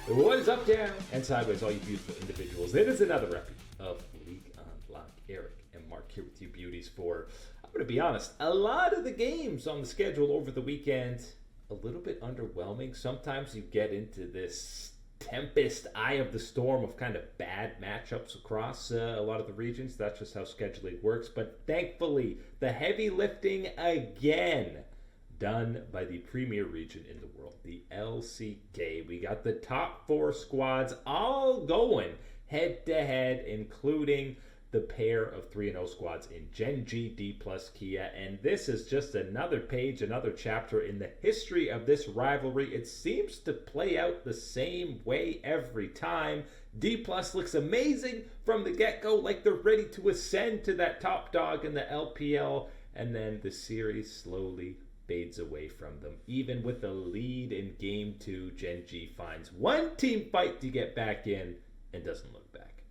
What is up, down, and sideways, all you beautiful individuals? It is another episode of League Unlock. Eric and Mark here with you beauties for, I'm going to be honest, a lot of the games on the schedule over the weekend, a little bit underwhelming. Sometimes you get into this tempest, eye of the storm of kind of bad matchups across a lot of the regions. That's just how scheduling works. But thankfully, the heavy lifting again done by the premier region in the world, the LCK. We got the top 4 squads all going head to head, including the pair of 3-0 squads in GENG, Dplus Kia, and this is just another page, another chapter in the history of this rivalry. It seems to play out the same way every time. Dplus looks amazing from the get-go, like they're ready to ascend to that top dog in the LPL, and then the series slowly fades away from them. Even with a lead in Game 2, GENG finds one team fight to get back in and doesn't look back.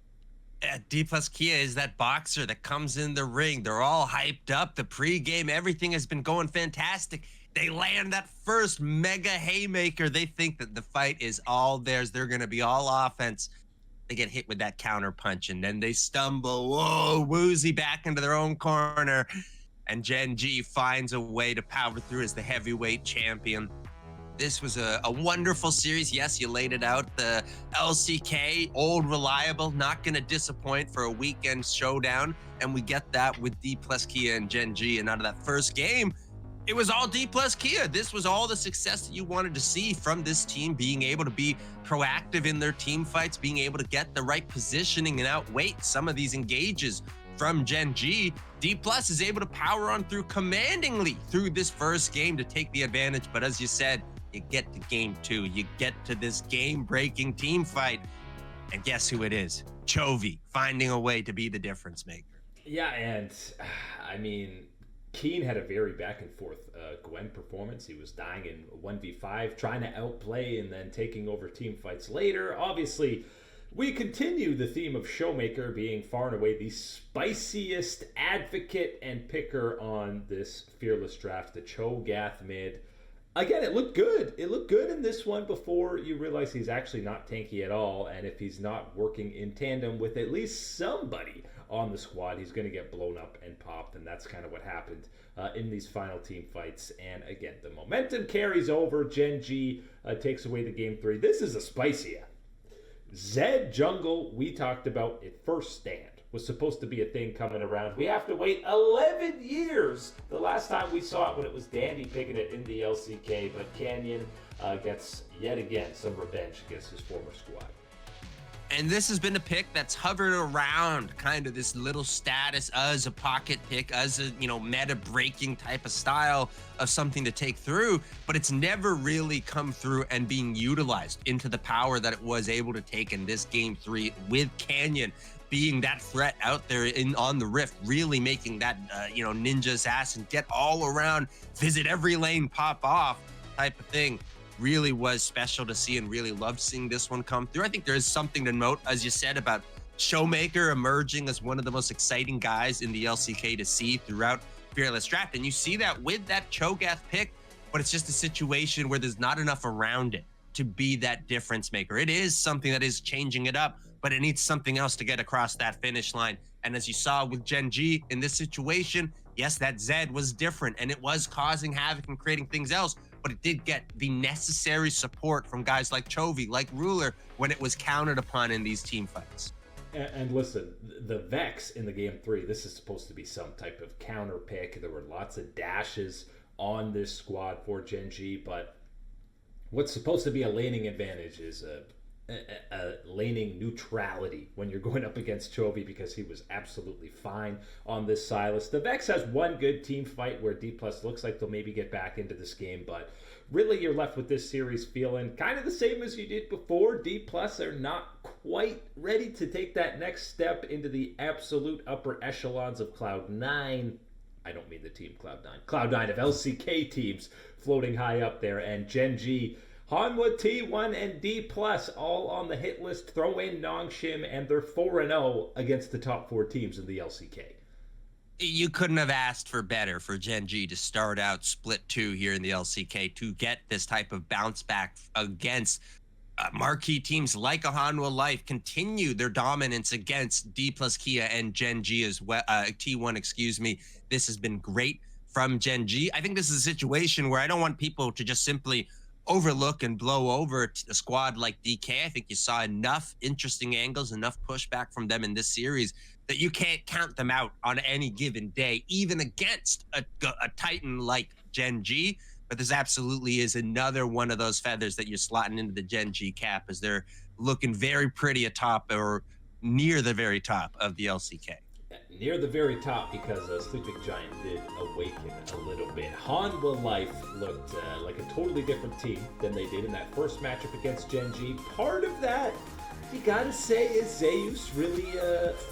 Dplus Kia is that boxer that comes in the ring. They're all hyped up. The pregame, everything has been going fantastic. They land that first mega haymaker. They think that the fight is all theirs. They're going to be all offense. They get hit with that counter punch, and then they stumble, woozy back into their own corner. And GENG finds a way to power through as the heavyweight champion. This was a wonderful series. Yes, you laid it out. The LCK, old, reliable, not going to disappoint for a weekend showdown. And we get that with Dplus Kia and GENG. And out of that first game, it was all Dplus Kia. This was all the success that you wanted to see from this team, being able to be proactive in their team fights, being able to get the right positioning and outweight some of these engages from GENG. Dplus is able to power on through commandingly through this first game to take the advantage. But as you said, you get to Game 2, you get to this game-breaking team fight, and guess who it is? Chovy finding a way to be the difference maker. Yeah, and I mean, Keen had a very back and forth Gwen performance. He was dying in 1v5, trying to outplay and then taking over team fights later. Obviously, we continue the theme of Showmaker being far and away the spiciest advocate and picker on this fearless draft. The Cho'Gath mid. Again, it looked good. It looked good in this one before you realize he's actually not tanky at all. And if he's not working in tandem with at least somebody on the squad, he's going to get blown up and popped. And that's kind of what happened in these final team fights. And again, the momentum carries over. GENG takes away the Game 3. This is a spicy. Zed Jungle, we talked about at first stand, was supposed to be a thing coming around. We have to wait 11 years. The last time we saw it when it was Dandy picking it in the LCK, but Canyon gets yet again some revenge against his former squad. And this has been a pick that's hovered around kind of this little status as a pocket pick, as a, meta breaking type of style of something to take through, but it's never really come through and being utilized into the power that it was able to take in this Game 3 with Canyon being that threat out there on the Rift, really making that, ninja assassin get all around, visit every lane, pop off type of thing. Really was special to see and really loved seeing this one come through. I think there is something to note, as you said, about Showmaker emerging as one of the most exciting guys in the LCK to see throughout Fearless Draft. And you see that with that Cho'Gath pick, but it's just a situation where there's not enough around it to be that difference maker. It is something that is changing it up, but it needs something else to get across that finish line. And as you saw with GENG in this situation, yes, that Zed was different and it was causing havoc and creating things else, but it did get the necessary support from guys like Chovy, like Ruler, when it was counted upon in these team fights. And listen, the Vex in the Game 3, this is supposed to be some type of counter pick. There were lots of dashes on this squad for GENG, but what's supposed to be a laning advantage is a laning neutrality when you're going up against Chovy, because he was absolutely fine on this Silas. The Vex has one good team fight where Dplus looks like they'll maybe get back into this game, but really you're left with this series feeling kind of the same as you did before. Dplus are not quite ready to take that next step into the absolute upper echelons of Cloud9. I don't mean the team Cloud9. Cloud9 of LCK teams floating high up there, and GENG, Hanwha, T1, and Dplus all on the hit list. Throw in Nongshim, and they're 4-0 against the top 4 teams in the LCK. You couldn't have asked for better for GENG to start out split 2 here in the LCK to get this type of bounce back against marquee teams like a Hanwha Life continue their dominance against Dplus Kia and GENG as well. T1, excuse me. This has been great from GENG. I think this is a situation where I don't want people to just simply overlook and blow over a squad like DK. I think you saw enough interesting angles, enough pushback from them in this series that you can't count them out on any given day, even against a Titan like GENG. But this absolutely is another one of those feathers that you're slotting into the GENG cap, as they're looking very pretty atop or near the very top of the LCK. Near the very top, because Sleeping Giant did awaken a little bit. Hanwha Life looked like a totally different team than they did in that first matchup against GENG. Part of that, you gotta say, is Zeus really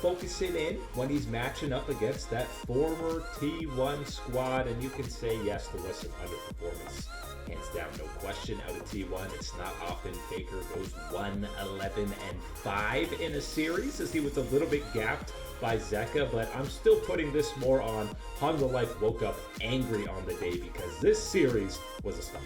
focusing in when he's matching up against that former T1 squad, and you can say, yes, there was some underperformance. Hands down, no question, out of T1. It's not often Faker goes 1-11-5 in a series, as he was a little bit gapped by Zeka, but I'm still putting this more on Hanwha Life woke up angry on the day, because this series was a stomp.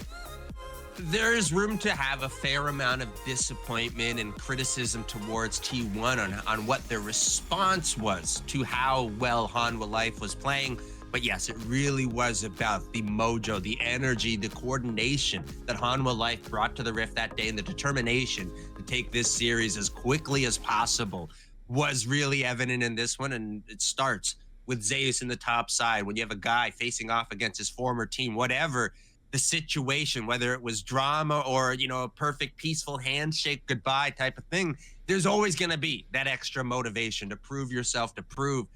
There is room to have a fair amount of disappointment and criticism towards T1 on what their response was to how well Hanwha Life was playing. But yes, it really was about the mojo, the energy, the coordination that Hanwha Life brought to the Rift that day, and the determination to take this series as quickly as possible was really evident in this one. And it starts with Zeus in the top side. When you have a guy facing off against his former team, whatever the situation, whether it was drama or, you know, a perfect peaceful handshake goodbye type of thing, there's always going to be that extra motivation to prove yourself, to prove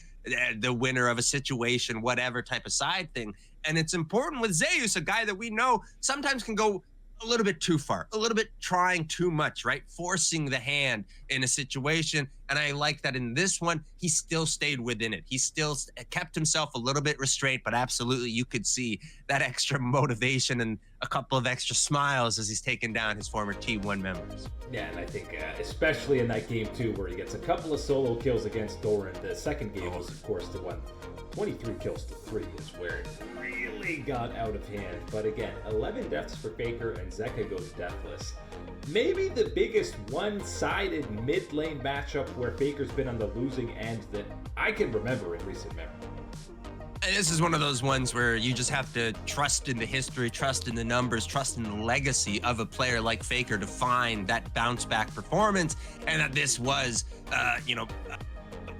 the winner of a situation, whatever type of side thing. And it's important with Zeus, a guy that we know sometimes can go a little bit too far, a little bit trying too much, right? Forcing the hand in a situation. And I like that in this one, he still stayed within it. He still kept himself a little bit restrained, but absolutely you could see that extra motivation and a couple of extra smiles as he's taking down his former T1 members. Yeah, and I think especially in that game too, where he gets a couple of solo kills against Doran. The second game was, of course, the one 23 kills to 3 is where it really got out of hand. But again, 11 deaths for Faker, and Zeka goes deathless. Maybe the biggest one-sided mid-lane matchup where Faker's been on the losing end that I can remember in recent memory. And this is one of those ones where you just have to trust in the history, trust in the numbers, trust in the legacy of a player like Faker to find that bounce-back performance, and that this was,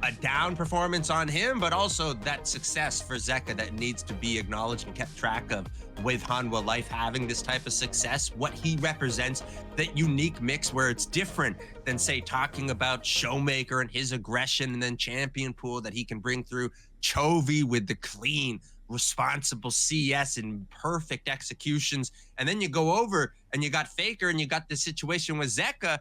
a down performance on him, but also that success for Zeka that needs to be acknowledged and kept track of with Hanwha Life having this type of success, what he represents, that unique mix where it's different than, say, talking about Showmaker and his aggression, and then Champion Pool that he can bring through, Chovy with the clean, responsible CS and perfect executions. And then you go over and you got Faker and you got the situation with Zeka.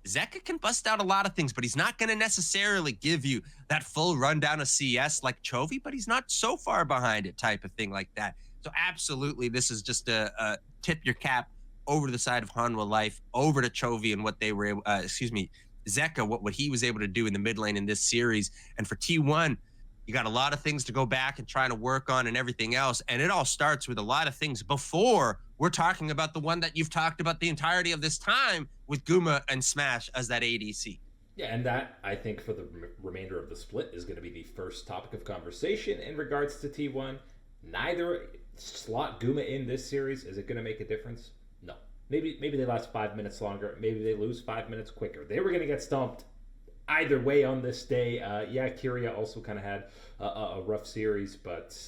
Zeka can bust out a lot of things, but he's not going to necessarily give you that full rundown of CS like Chovy, but he's not so far behind it type of thing like that. So absolutely, this is just a tip your cap over to the side of Hanwha Life, over to Chovy and what they were able, Zeka, what he was able to do in the mid lane in this series. And for T1, you got a lot of things to go back and try to work on and everything else. And it all starts with a lot of things before we're talking about the one that you've talked about the entirety of this time with Guma and Smash as that ADC. Yeah, and that, I think, for the remainder of the split is going to be the first topic of conversation in regards to T1. Neither slot Guma in this series. Is it going to make a difference? No. Maybe they last 5 minutes longer. Maybe they lose 5 minutes quicker. They were going to get stomped either way on this day. Kyria also kind of had a rough series, but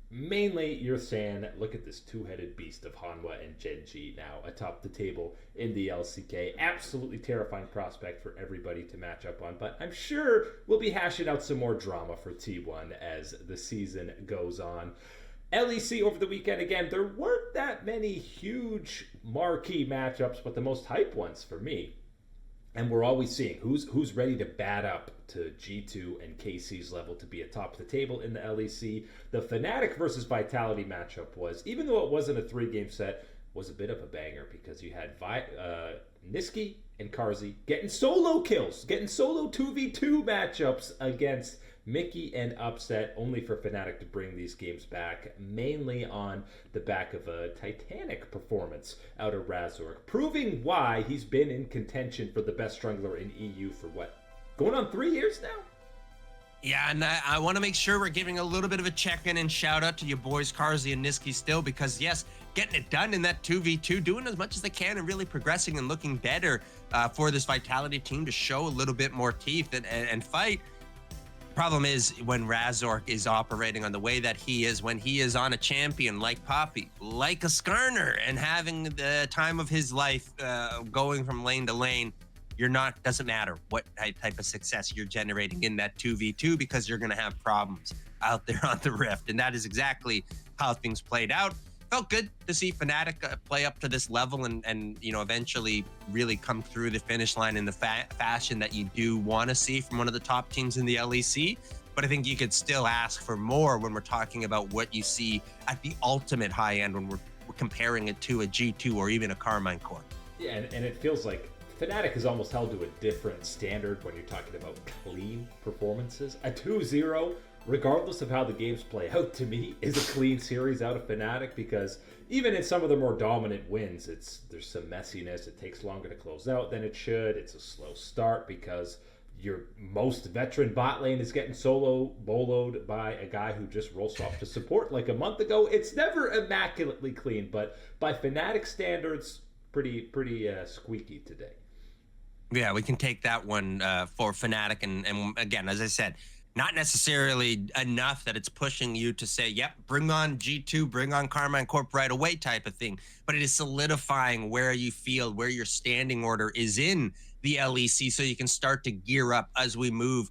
mainly you're saying, look at this two-headed beast of Hanwha and GENG now atop the table in the LCK. Absolutely terrifying prospect for everybody to match up on, but I'm sure we'll be hashing out some more drama for T1 as the season goes on. LEC over the weekend, again, there weren't that many huge marquee matchups, but the most hype ones for me. And we're always seeing who's ready to bat up to G2 and KC's level to be atop the table in the LEC. The Fnatic versus Vitality matchup was, even though it wasn't a 3-game set, was a bit of a banger because you had Niski and Karzi getting solo kills, getting solo 2v2 matchups against Mickey and upset, only for Fnatic to bring these games back, mainly on the back of a titanic performance out of Razork, proving why he's been in contention for the best jungler in EU for what, going on 3 years now? Yeah, and I want to make sure we're giving a little bit of a check-in and shout-out to your boys, Carzzy and Niski still, because, yes, getting it done in that 2v2, doing as much as they can and really progressing and looking better for this Vitality team to show a little bit more teeth and fight. Problem is when Razork is operating on the way that he is, when he is on a champion like Poppy, like a Skarner, and having the time of his life going from lane to lane, doesn't matter what type of success you're generating in that 2v2 because you're going to have problems out there on the Rift. And that is exactly how things played out. Felt good to see Fnatic play up to this level and eventually really come through the finish line in the fashion that you do want to see from one of the top teams in the LEC. But I think you could still ask for more when we're talking about what you see at the ultimate high end when we're comparing it to a G2 or even a Carmine Corp. Yeah, and it feels like Fnatic is almost held to a different standard when you're talking about clean performances. A 2-0, regardless of how the games play out, to me, is a clean series out of Fnatic, because even in some of the more dominant wins, there's some messiness. It takes longer to close out than it should. It's a slow start because your most veteran bot lane is getting solo boloed by a guy who just rolls off to support like a month ago. It's never immaculately clean, but by Fnatic standards, pretty squeaky today. Yeah, we can take that one for Fnatic. And again, as I said, not necessarily enough that it's pushing you to say, yep, bring on G2, bring on Carmine Corp right away type of thing. But it is solidifying where you feel, where your standing order is in the LEC, so you can start to gear up as we move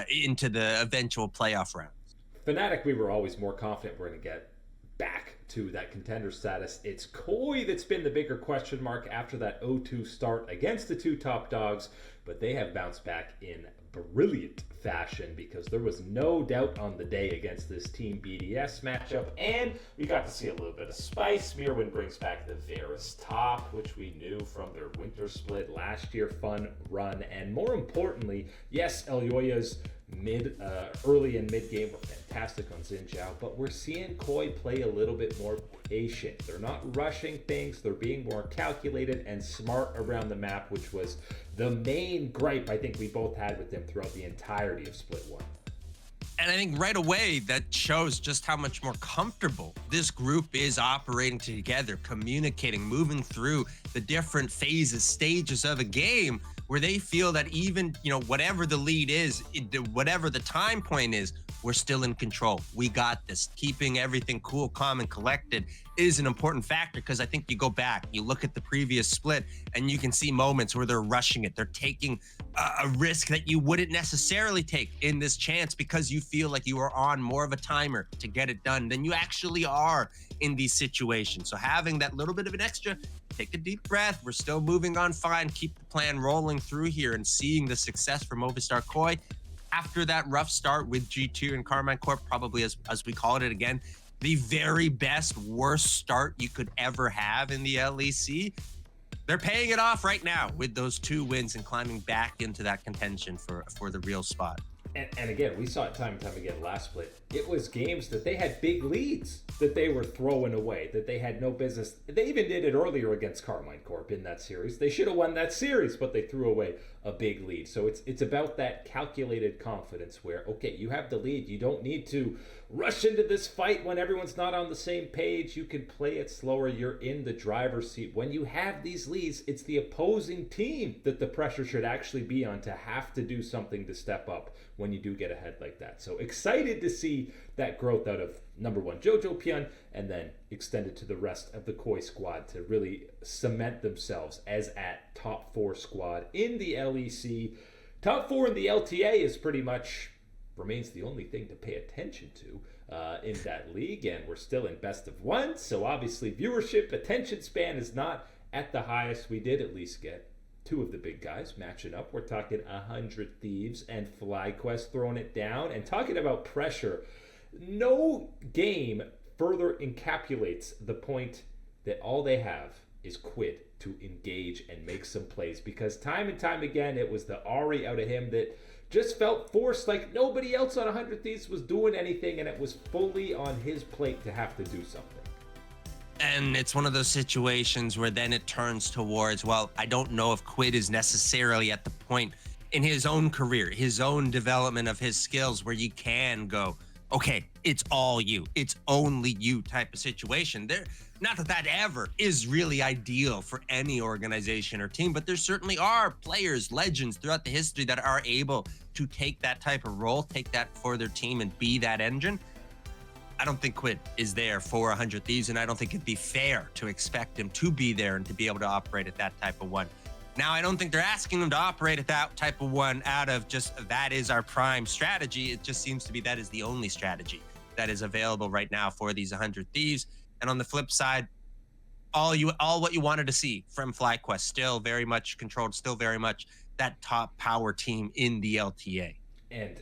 into the eventual playoff rounds. Fnatic, we were always more confident we're going to get back to that contender status. It's Koi that's been the bigger question mark after that 0-2 start against the two top dogs, but they have bounced back in brilliant fashion because there was no doubt on the day against this Team BDS matchup, and we got to see a little bit of spice. Mirwin brings back the Varus top, which we knew from their winter split last year, fun run, and more importantly, yes, Elyoya's early and mid game were fantastic on Xin Zhao, but we're seeing Koi play a little bit more patient. They're not rushing things, they're being more calculated and smart around the map, which was the main gripe I think we both had with them throughout the entirety of Split 1. And I think right away that shows just how much more comfortable this group is operating together, communicating, moving through the different phases, stages of a game, where they feel that even, whatever the lead is, whatever the time point is, we're still in control. We got this. Keeping everything cool, calm, and collected is an important factor, because I think you go back, you look at the previous split, and you can see moments where they're rushing it. They're taking a risk that you wouldn't necessarily take in this chance because you feel like you are on more of a timer to get it done than you actually are in these situations. So having that little bit of an extra, take a deep breath. We're still moving on fine. Keep the plan rolling through here, and seeing the success from Movistar Koi after that rough start with G2 and Carmine Corp, probably as we call it again, the very best, worst start you could ever have in the LEC. They're paying it off right now with those 2 wins and climbing back into that contention for the real spot. And again, we saw it time and time again last split. It was games that they had big leads that they were throwing away, that they had no business. They even did it earlier against Carmine Corp in that series. They should have won that series, but they threw away a big lead. So it's about that calculated confidence where, okay, you have the lead. You don't need to rush into this fight when everyone's not on the same page. You can play it slower. You're in the driver's seat. When you have these leads, it's the opposing team that the pressure should actually be on to have to do something to step up when you do get ahead like that. So excited to see that growth out of number 1 Jojo Pion, and then extended to the rest of the Koi squad to really cement themselves as at top 4 squad in the LEC. Top 4 in the LTA is pretty much remains the only thing to pay attention to in that league, and we're still in best of 1, so obviously viewership, attention span is not at the highest. We did at least get 2 of the big guys matching up. We're talking 100 Thieves and FlyQuest throwing it down. And talking about pressure, no game further encapsulates the point that all they have is quit to engage and make some plays. Because time and time again, it was the Ari out of him that just felt forced, like nobody else on 100 Thieves was doing anything, and it was fully on his plate to have to do something. And it's one of those situations where then it turns towards, well, I don't know if Quid is necessarily at the point in his own career, his own development of his skills where you can go, okay, it's all you, it's only you type of situation. Not that that ever is really ideal for any organization or team, but there certainly are players, legends throughout the history that are able to take that type of role, take that for their team and be that engine. I don't think Quid is there for 100 Thieves, and I don't think it'd be fair to expect him to be there and to be able to operate at that type of one. Now, I don't think they're asking him to operate at that type of one out of just that is our prime strategy. It just seems to be that is the only strategy that is available right now for these 100 Thieves. And on the flip side, all what you wanted to see from FlyQuest, still very much controlled, still very much that top power team in the LTA. And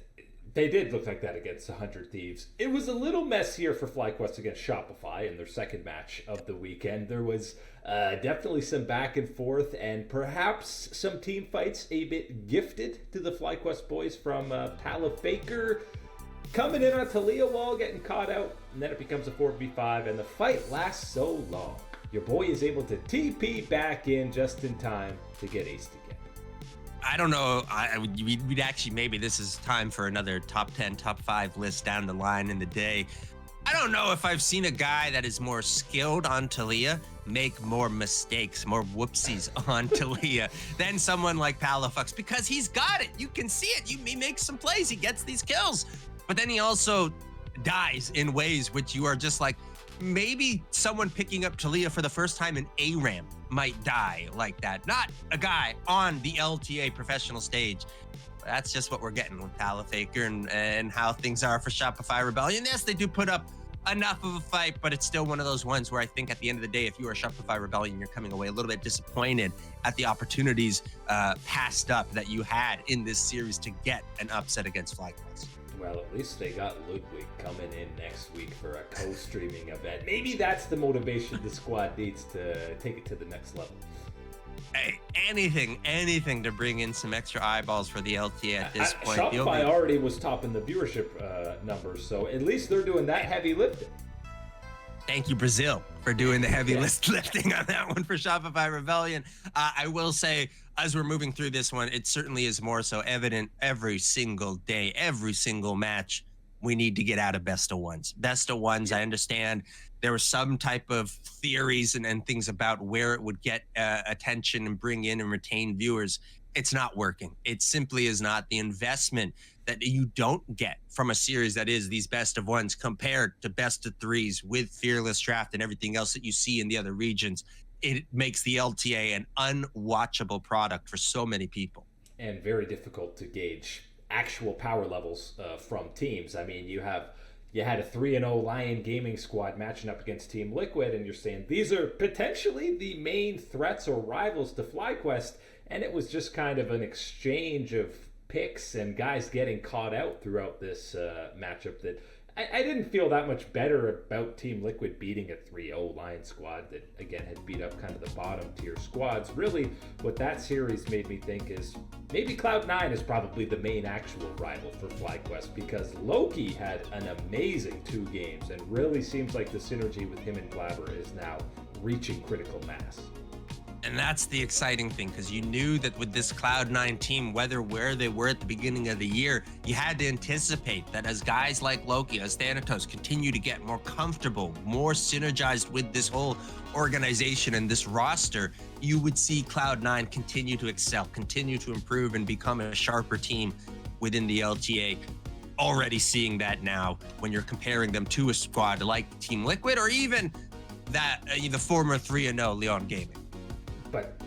they did look like that against 100 Thieves. It was a little messier for FlyQuest against Shopify in their second match of the weekend. There was definitely some back and forth, and perhaps some team fights a bit gifted to the FlyQuest boys from Faker coming in on Talia wall, getting caught out, and then it becomes a 4v5, and the fight lasts so long. Your boy is able to TP back in just in time to get aced again. I don't know. We'd actually, maybe this is time for another top 10, top 5 list down the line in the day. I don't know if I've seen a guy that is more skilled on Talia make more mistakes, more whoopsies on Talia than someone like Palafox, because he's got it. You can see it. He makes some plays. He gets these kills. But then he also dies in ways which you are just like, maybe someone picking up Talia for the first time in ARAM might die like that. Not a guy on the LTA professional stage. That's just what we're getting with Faker and how things are for Shopify Rebellion. Yes, they do put up enough of a fight, but it's still one of those ones where I think at the end of the day, if you are Shopify Rebellion, you're coming away a little bit disappointed at the opportunities passed up that you had in this series to get an upset against FlyQuest. Well, at least they got Ludwig coming in next week for a co-streaming event. Maybe that's the motivation the squad needs to take it to the next level. Hey, anything to bring in some extra eyeballs for the LTA at this point. Shopify already was topping the viewership numbers, so at least they're doing that heavy lifting. Thank you, Brazil, for doing the heavy lifting on that one for Shopify Rebellion. I will say, as we're moving through this one, it certainly is more so evident every single day, every single match, we need to get out of best of ones. Best of ones, I understand there were some type of theories and things about where it would get attention and bring in and retain viewers. It's not working. It simply is not. The investment that you don't get from a series that is these best of ones compared to best of threes with Fearless Draft and everything else that you see in the other regions, it makes the LTA an unwatchable product for so many people. And very difficult to gauge actual power levels from teams. I mean, you had a 3-0 Lion Gaming squad matching up against Team Liquid, and you're saying these are potentially the main threats or rivals to FlyQuest, and it was just kind of an exchange of picks and guys getting caught out throughout this matchup that I didn't feel that much better about Team Liquid beating a 3-0 Lion squad that, again, had beat up kind of the bottom tier squads. Really, what that series made me think is maybe Cloud9 is probably the main actual rival for FlyQuest, because Loki had an amazing 2 games and really seems like the synergy with him and Blabber is now reaching critical mass. And that's the exciting thing, because you knew that with this Cloud9 team, whether where they were at the beginning of the year, you had to anticipate that as guys like Loki, as Thanatos continue to get more comfortable, more synergized with this whole organization and this roster, you would see Cloud9 continue to excel, continue to improve and become a sharper team within the LTA. Already seeing that now when you're comparing them to a squad like Team Liquid or even that the former 3-0 Leon Gaming. But,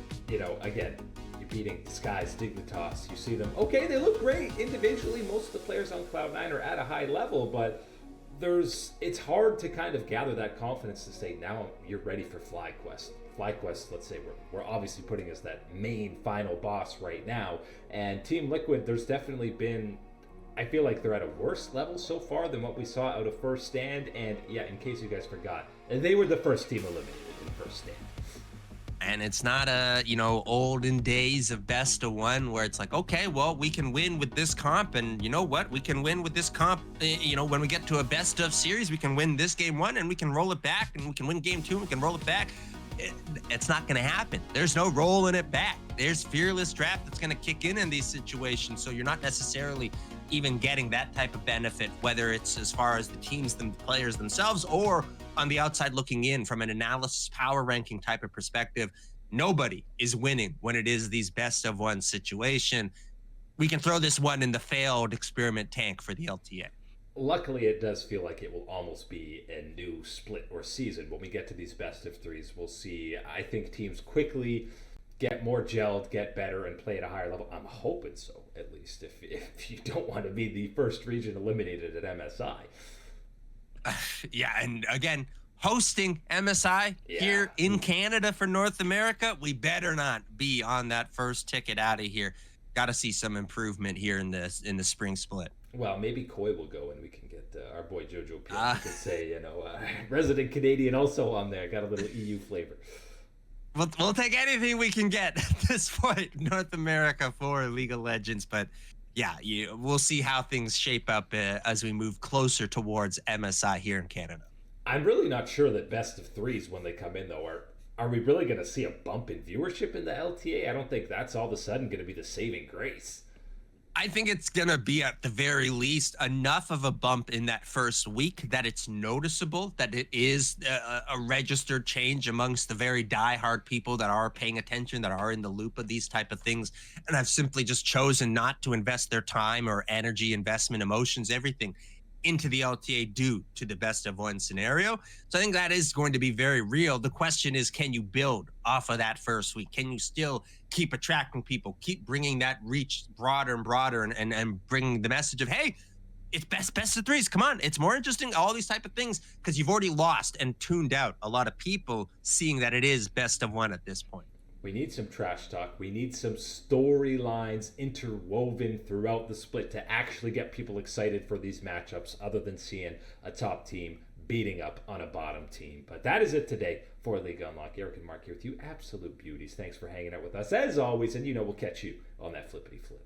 again, you're beating Skies, Dignitas. You see them, okay, they look great individually. Most of the players on Cloud9 are at a high level, but it's hard to kind of gather that confidence to say, now you're ready for FlyQuest. FlyQuest, let's say, we're obviously putting as that main final boss right now. And Team Liquid, there's definitely been, I feel like they're at a worse level so far than what we saw out of First Stand. And yeah, in case you guys forgot, they were the first team eliminated in First Stand. And it's not olden days of best of one where it's like, okay, well, we can win with this comp, and you know what? We can win with this comp. When we get to a best of series, we can win this game one and we can roll it back, and we can win game two and we can roll it back. It's not going to happen. There's no rolling it back. There's fearless draft that's going to kick in these situations. So you're not necessarily even getting that type of benefit, whether it's as far as the teams, the players themselves, or on the outside looking in from an analysis power ranking type of perspective. Nobody is winning when it is these best of one situation. We can throw this one in the failed experiment tank for the LTA. Luckily, it does feel like it will almost be a new split or season. When we get to these best of threes, we'll see, I think, teams quickly get more gelled, get better, and play at a higher level. I'm hoping so, at least, if you don't want to be the first region eliminated at MSI. Yeah, and again, hosting MSI here in Canada for North America, we better not be on that first ticket out of here. Got to see some improvement here in the spring split. Well, maybe Koi will go and we can get our boy Jojo P. We can say, resident Canadian also on there. Got a little EU flavor. We'll take anything we can get at this point, North America for League of Legends. But yeah, we'll see how things shape up as we move closer towards MSI here in Canada. I'm really not sure that best of threes, when they come in, though, are we really going to see a bump in viewership in the LTA? I don't think that's all of a sudden going to be the saving grace. I think it's going to be, at the very least, enough of a bump in that first week that it's noticeable, that it is a registered change amongst the very diehard people that are paying attention, that are in the loop of these type of things, and have simply just chosen not to invest their time or energy, investment, emotions, everything into the LTA due to the best of one scenario. So I think that is going to be very real. The question is, can you build off of that first week? Can you still keep attracting people, keep bringing that reach broader and broader, and bringing the message of, hey, it's best of threes. Come on, it's more interesting, all these type of things, because you've already lost and tuned out a lot of people seeing that it is best of one at this point. We need some trash talk. We need some storylines interwoven throughout the split to actually get people excited for these matchups, other than seeing a top team beating up on a bottom team. But that is it today for League Unlock. Eric and Mark here with you. Absolute beauties. Thanks for hanging out with us as always. And we'll catch you on that flippity flip.